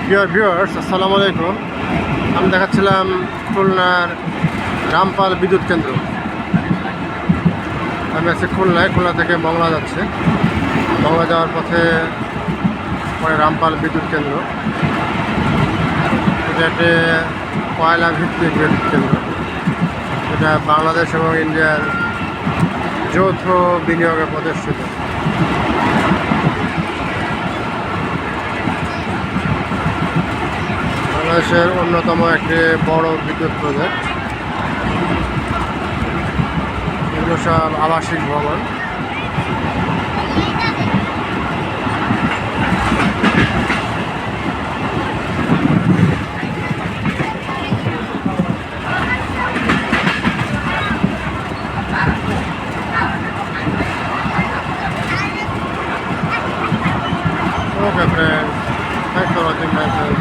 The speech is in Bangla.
ডিয়ার ভিউয়ার্স, আসসালামু আলাইকুম। আমি দেখাচ্ছিলাম খুলনার রামপাল বিদ্যুৎ কেন্দ্র। আমি আছি খুলনায়। খুলনা থেকে মংলা যাচ্ছে। মংলা যাওয়ার পথে পরে রামপাল বিদ্যুৎ কেন্দ্র। এটা একটি কয়লা ভিত্তিক বিদ্যুৎ কেন্দ্র। এটা বাংলাদেশ এবং ইন্ডিয়ার যৌথ বিনিয়োগে প্রতিষ্ঠিত। বাংলাদেশের অন্যতম একটি বড় বিদ্যুৎ প্রজেক্ট। এগুলো সব আবাসিক ভবন। Okay, friends. Thanks for watching my channel.